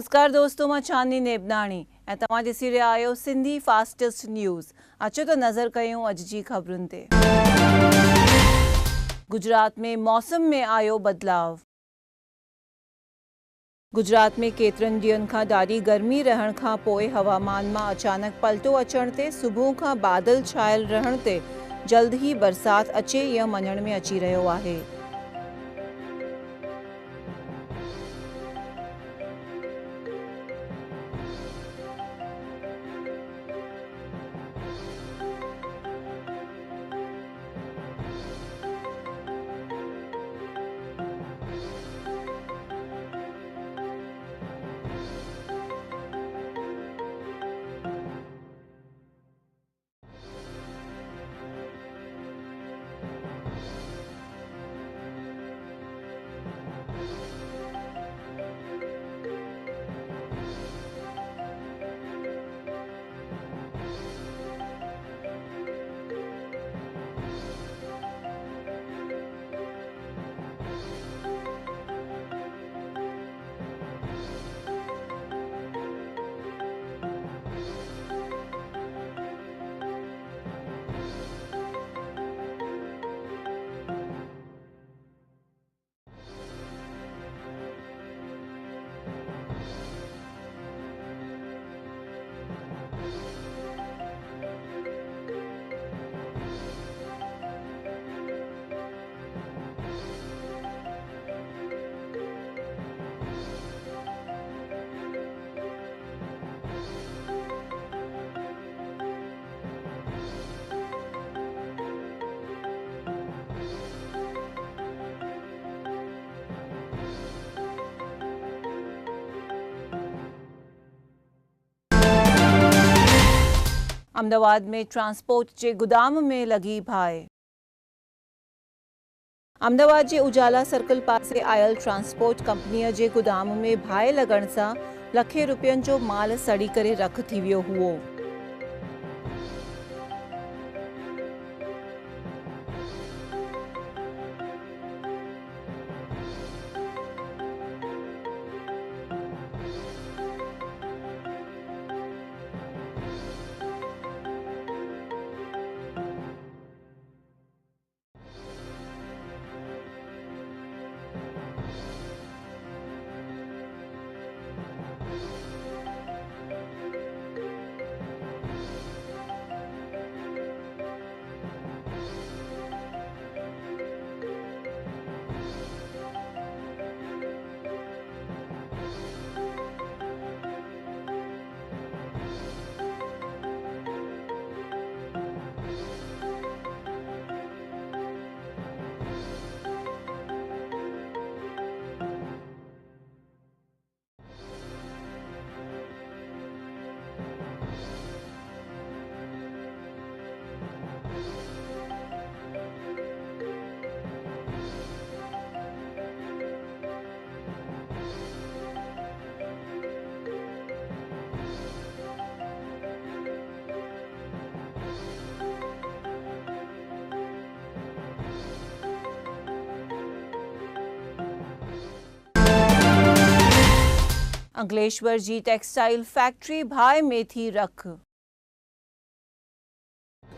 नमस्कार दोस्तों, मां चांदनी नेबनाणी ऐं तव्हां ॾिसी रहिया आहियो सिंधी फास्टेस्ट न्यूज़। अचो त नज़र कयूं अॼु जी ख़बरुनि ते। गुजरात में मौसम में आयो बदिलाव। गुजरात में केतिरनि ॾींहंनि खां ॾाढी गर्मी रहण खां पोइ हवामान मां अचानक पलटो अचण ते सुबुह खां बादल छायल रहण ते जल्द ई बरसाति अचे ईअं मञण में अची रहियो आहे। अहमदाबाद में ट्रांसपोर्ट जे गुदाम में लगी बाहि। अहमदाबाद जे उजाला सर्कल पासे आयल ट्रांसपोर्ट कंपनीअ जे गुदाम में बाहि लॻण सां लखे रुपयनि जो माल सड़ी करे रख थी वियो हुओ। अंकलेश्वर जी टेक्सटाइल फैक्ट्री बाहि में थी रख।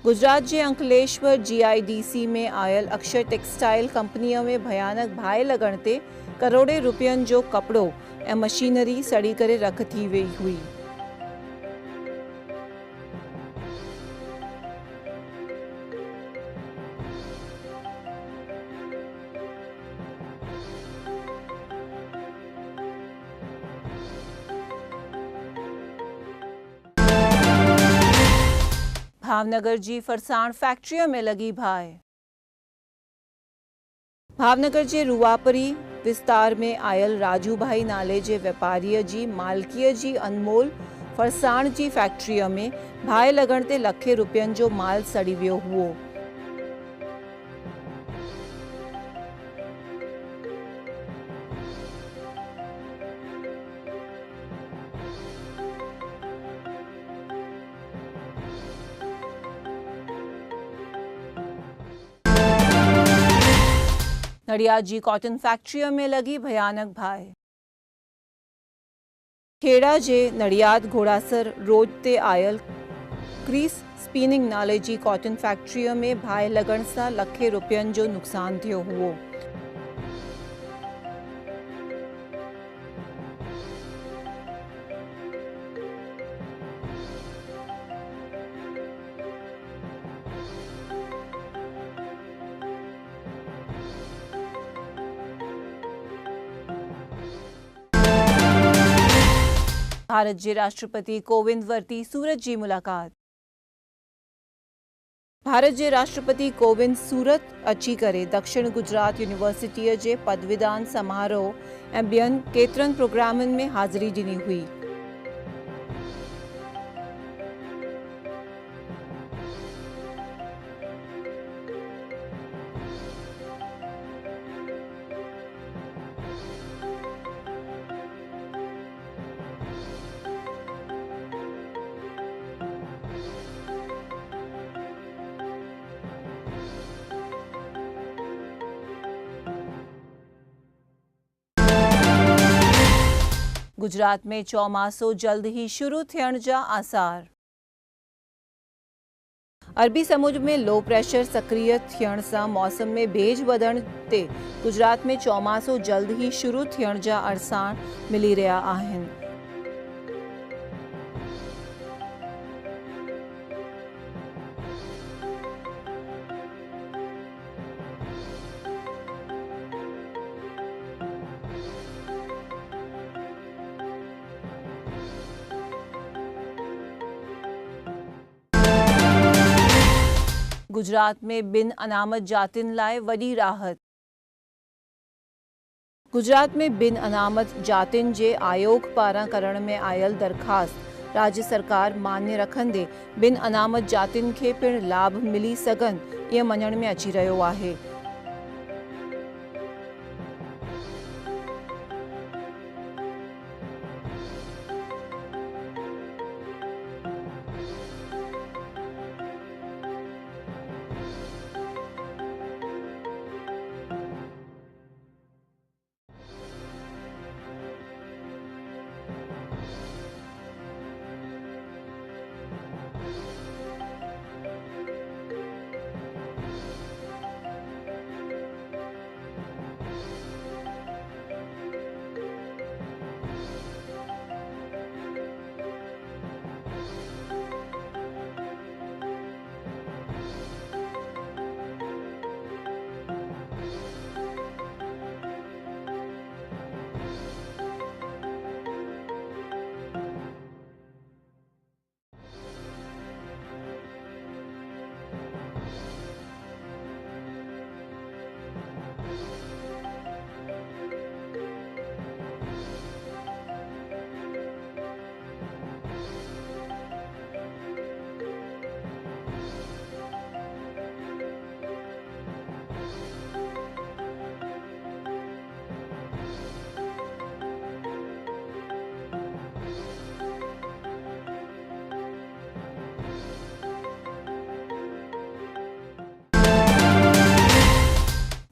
गुजरात जे अंकलेश्वर GIDC में आयल अक्षर टेक्सटाइल कंपनीअ में भयानक बाहि लॻण ते करोड़े रुपयनि जो कपिड़ो ऐं मशीनरी सड़ी करे रख थी वई हुई। भावनगर जी फरसाण फैक्ट्रीअ में लगी बाहि। भावनगर जे रुवापरी विस्तार में आयल राजू भाई नाले जे वापारीअ जी मालकीअ जी अनमोल फरसाण जी फैक्ट्रीअ में बाहि लॻण ते लखे रुपयनि जो माल सड़ी वियो हुओ। नडियाद जी कॉटन फैक्ट्रीअ में लगी भयानक बाहि। खेड़ा जे नड़ियाद घोड़ासर रोड ते आयल क्रीस स्पिनिंग नाले जी कॉटन फैक्ट्रीअ में बाहि लॻण सां लखे रुपयनि जो नुक़सानु थियो हुओ। भारत जे राष्ट्रपति कोविंद वरती सूरत जी मुलाकात। भारत जे राष्ट्रपति कोविंद सूरत अची करे दक्षिण गुजरात यूनिवर्सिटीअ जे पदवीदान समारोह ऐं ॿियनि केतिरनि प्रोग्रामनि में हाज़िरी ॾिनी हुई। गुजरात में चौमासो जल्द ही शुरू थियण जा आसार। अरबी समुद्र में लो प्रेशर सक्रिय थियण सां मौसम में भेज वधण ते गुजरात में चौमासो जल्द ही शुरू थियण जा आसार मिली रहिया आहिनि। गुजरात में बिन अनामत जातियुनि लाइ वॾी राहत। गुजरात में बिन अनामत जातियुनि जे आयोग पारां करण में आयल दरख़्वास्त राज्य सरकार मान्य रखंदे बिन अनामत जातियुनि खे पिणु लाभ मिली सघनि ईअं मञण में अची रहियो आहे।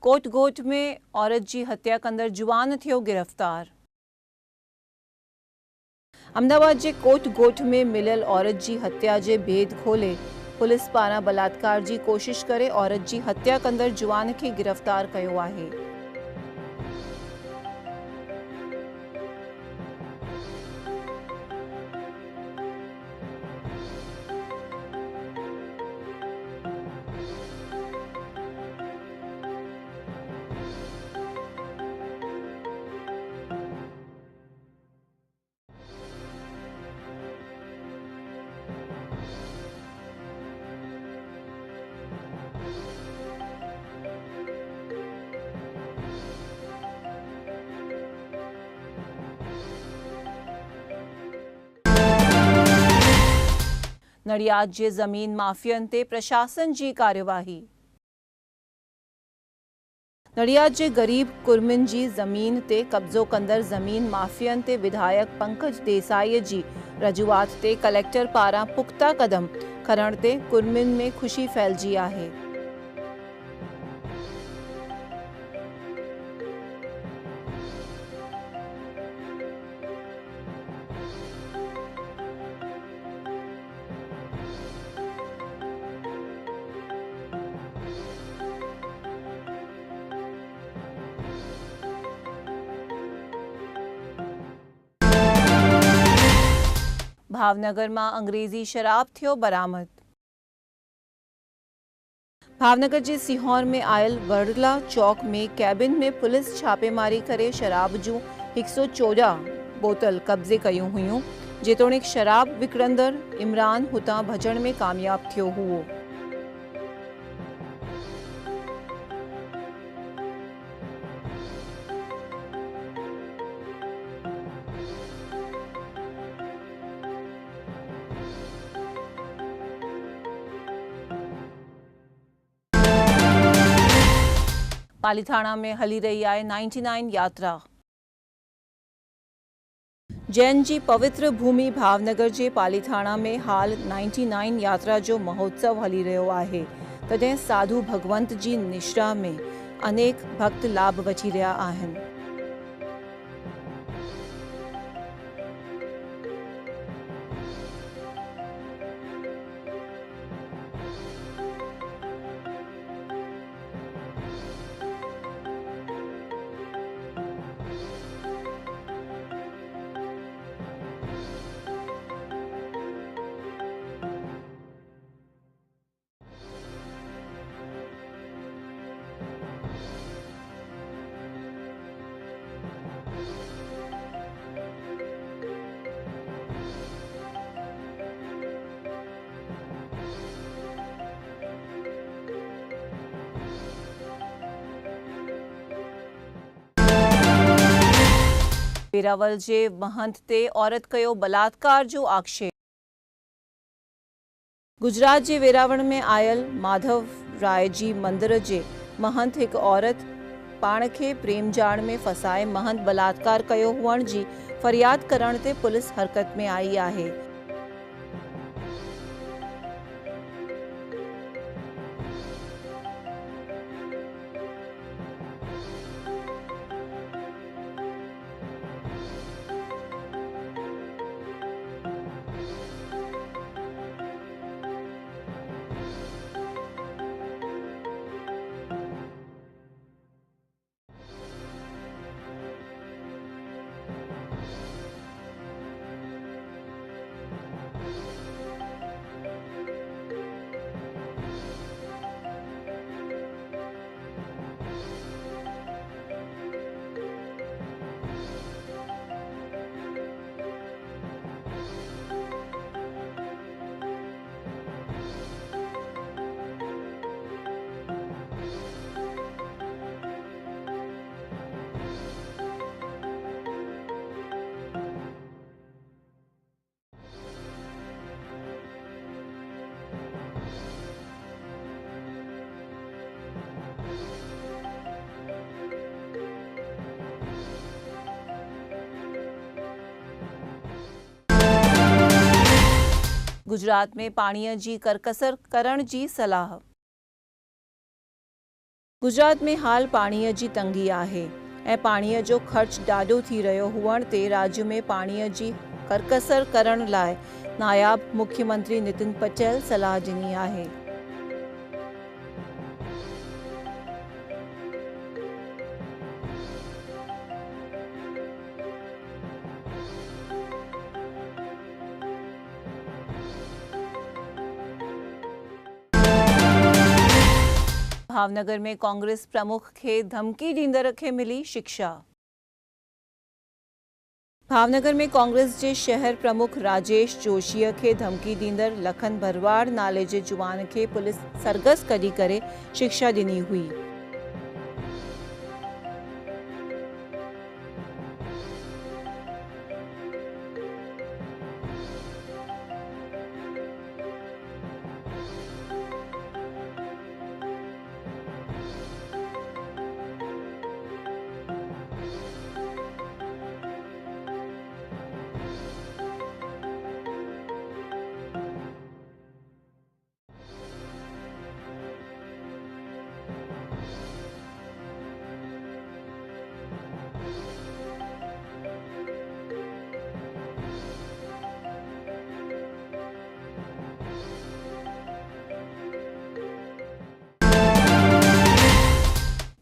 कोटगोट में औरत जी हत्या कंदड़ जुवान थियो गिरफ़्तार। अहमदाबाद जे कोटगोट में मिलियल औरत जी हत्या जे भेद खोले पुलिस पारां बलात्कार जी कोशिश करे औरत जी हत्या कंदड़ जुवान खे गिरफ़्तार कयो आहे। नड़ियाद जे ज़मीन माफ़ियनि ते प्रशासन जी कार्यवाही। नड़ियाद जे गरीब कुर्मियुनि जी ज़मीन ते कब्ज़ो कंदड़ ज़मीन माफ़ियनि ते विधायक पंकज देसाई जी रजूआत ते कलेक्टर पारां पुख्ता क़दम खणण ते कुर्मियुनि में ख़ुशी फैलिजी आहे। ભાવનગરમાં અંગ્રેજી શરાબ થયો બરામદ। भावनगर जे सीहोर में आयल वरला चौक में कैबिन में पुलिस छापेमारी करे शराब जूं 114 बोतल कब्जे कयूं हुयूं, जेतोणीक शराब विकणंदड़ इमरान हुतां भजण में कामयाब थियो हुओ। पालीथाणा में हली रही आहे 99 यात्रा। जैन जी पवित्र भूमि भावनगर जे पालीथाणा में हाल 99 यात्रा जो महोत्सव हली रहियो आहे, तॾहिं साधु भगवंत जी निश्रा में अनेक भक्त लाभ वठी रहिया आहिनि। वेरावल जे महंत ते औरत कयो बलात्कार जो आक्षेप। गुजरात जे वेरावल में आयल माधव राय जी मंदिर जे महंत एक औरत पाण खे प्रेम जाड़ में फसाए महंत बलात्कार कयो हुअण जी फरियाद करण ते पुलिस हरकत में आई आहे। गुजरात में पाणीअ जी करकसर करण जी सलाह। गुजरात में हाल पाणीअ जी तंगी आहे ऐं पाणीअ जो ख़र्च ॾाढो थी रहियो हुअण ते राज्य में पाणीअ जी करकसर करण लाइ नायब मुख्यमंत्री नितिन पटेल सलाह ॾिनी आहे। भावनगर में कांग्रेस प्रमुख के धमकी ॾींदड़ खे मिली शिक्षा। भावनगर में कांग्रेस जे शहर प्रमुख राजेश जोशीअ खे धमकी ॾींदड़ लखन भरवाड़ नाले जे जुवान खे पुलिस सरगस कढी करे शिक्षा ॾिनी हुई।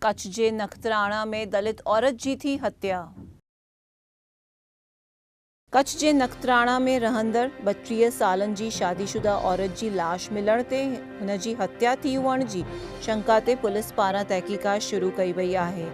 कच्छ जे नखत्राणा में दलित औरत जी थी हत्या। कच्छ जे नखत्राणा में रहंदड़ 32 सालनि जी शादीशुदा औरत जी लाश मिलण ते हुन जी हत्या थी हुअण जी शंका ते पुलिस पारां तहक़ीक़ात शुरू कई वई आहे।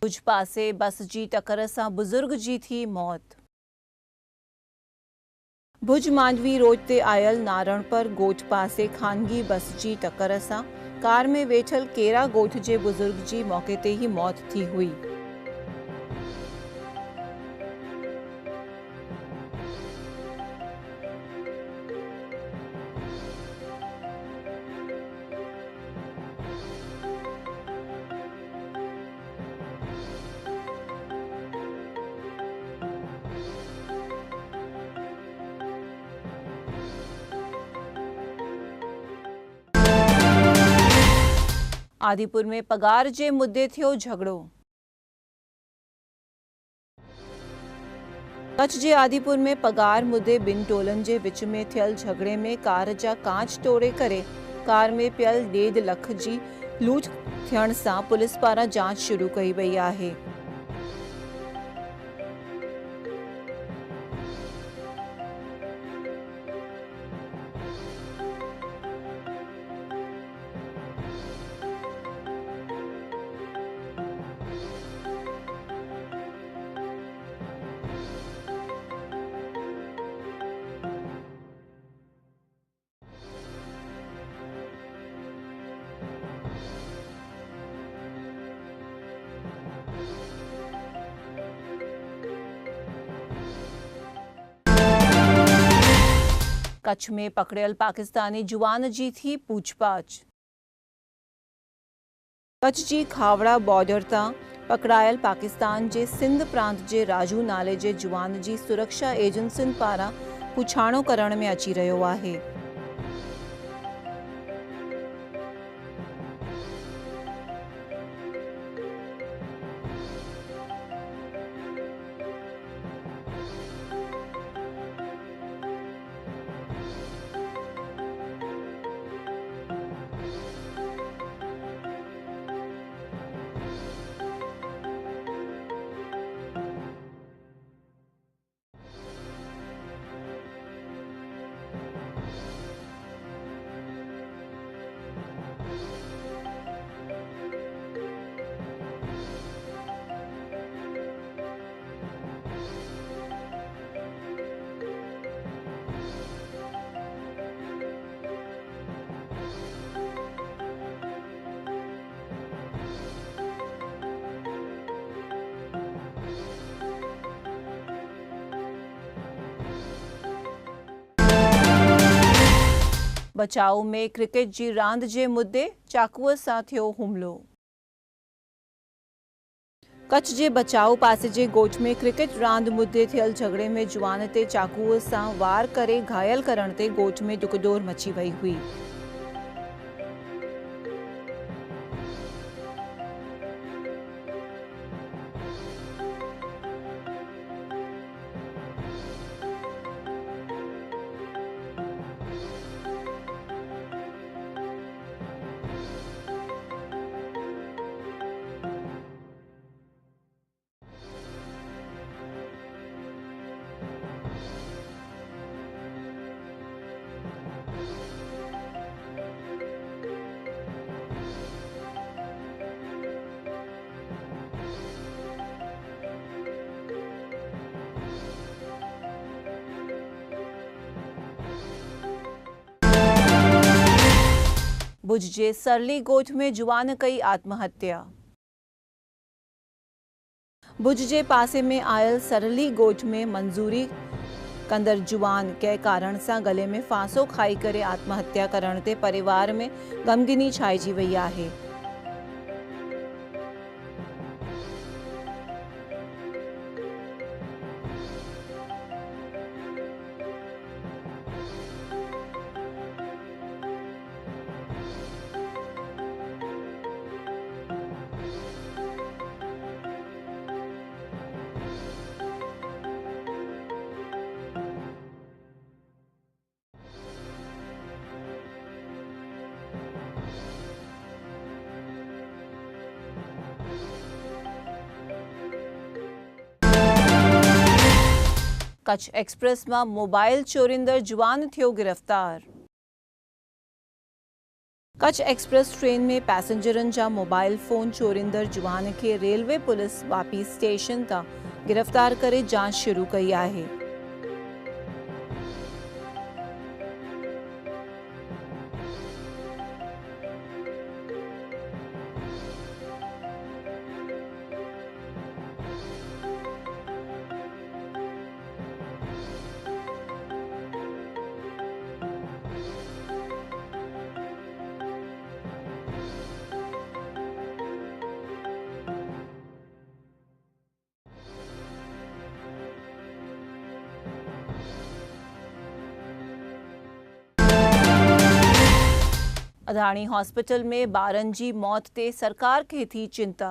भुज पासे बस जी टकर सां बुज़ुर्ग जी थी मौत। भुज मांडवी रोड ते आयल नारणपर ॻोठ पासे ख़ानगी बस जी टकर सां कार में वेठल केरा ॻोठ जे बुज़ुर्ग जी मौके ते ही मौत थी हुई। आदिपुर में पगार जे मुद्दे थियो झगड़ो। कच्छ जे आदिपुर में पगार मुद्दे ॿिनि टोलनि जे विच में थियल झगड़े में कार जा कांच तोड़े करे कार में पियल 1.5 लख जी लूट थियण सां पुलिस पारां जांच शुरू कई वई आहे। कच्छ में पकड़ियल पाकिस्तानी जुवान जी थी पूछताछ। कच्छ जी खावड़ा बॉर्डर तां पकड़ायल पाकिस्तान जे सिंध प्रांत जे राजू नाले जे जुवान जी सुरक्षा एजेंसियुनि पारां पुछाणो करण में अची रहियो आहे। बचाव में क्रिकेट जी रांदि जे मुद्दे चाकूअ सां थियो हुमिलो। कच्छ जे बचाव पासे जे ॻोठ में क्रिकेट रांदि मुद्दे थियल झगड़े में जुवान ते चाकूअ सां वार करे घायल करण ते ॻोठ में डुकडोर मची वई हुई। भुज जे सरली ॻोठ में जुवान कई आत्महत्या। भुज जे पासे में आयल सरली ॻोठ में मंज़ूरी कंदड़ जुवान कंहिं कारण सां गले में फांसो खाई करे आत्महत्या करण ते परिवार में ग़मगिनी छाइजी वई आहे। कच्छ एक्सप्रेस में मोबाइल चोरींदड़ जुआन थियो गिरफ्तार। कच्छ एक्सप्रेस ट्रेन में पैसेंजरन जा मोबाइल फोन चोरींदड़ जुआन के रेलवे पुलिस वापी स्टेशन ता गिरफ्तार करे जांच शुरू कई है। अदाणी हॉस्पिटल में बारन जी मौत ते सरकार के थी चिंता।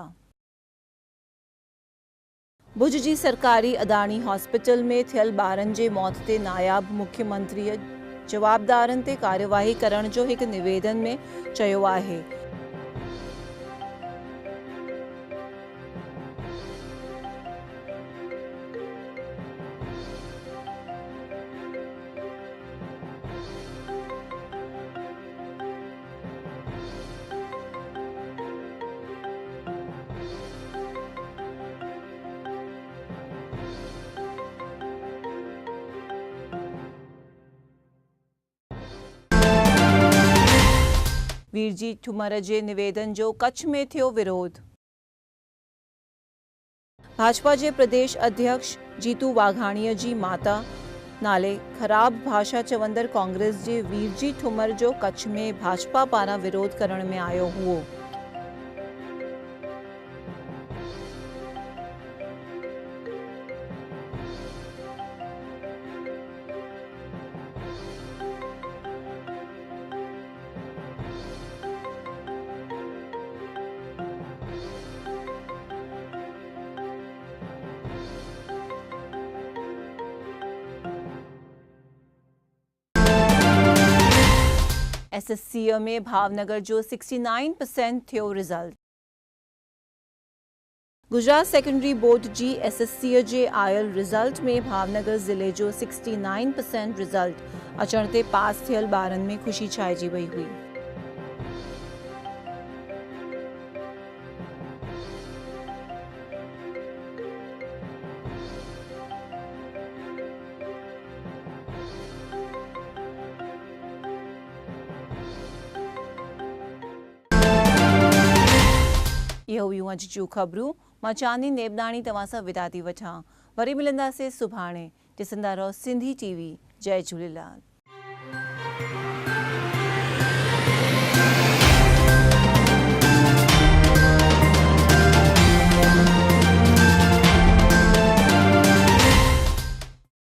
भुज जी सरकारी अदाणी हॉस्पिटल में थियल बारन जे मौत ते नायाब मुख्यमंत्री जवाबदारन ते कार्यवाही करण जो एक निवेदन में चयो आहे। वीरजी ठुमर जे निवेदन जो कच्छ में थियो विरोध। भाजपा जे प्रदेश अध्यक्ष जीतू वाघाणीअ जी माता नाले खराब भाषा चवंदड़ कांग्रेस जे वीरजी ठुमर जो कच्छ में भाजपा पारां विरोध करण में आयो हुओ। SSC में भावनगर जो 69% थियो रिजल्ट। गुजरात सेकेंडरी बोर्ड जी SSC जे आयल रिजल्ट में भावनगर जिले जो 69% रिजल्ट अचण ते पास थियल बारन में खुशी छाइजी वई हुई। ये हुयूं अॼु जूं ख़बरूं। मां चांदनी नेबनाणी तव्हां सां विदा थी वठां। वरी मिलंदासीं सुभाणे। ॾिसंदा रहो सिंधी TV। जय झूलेलाल।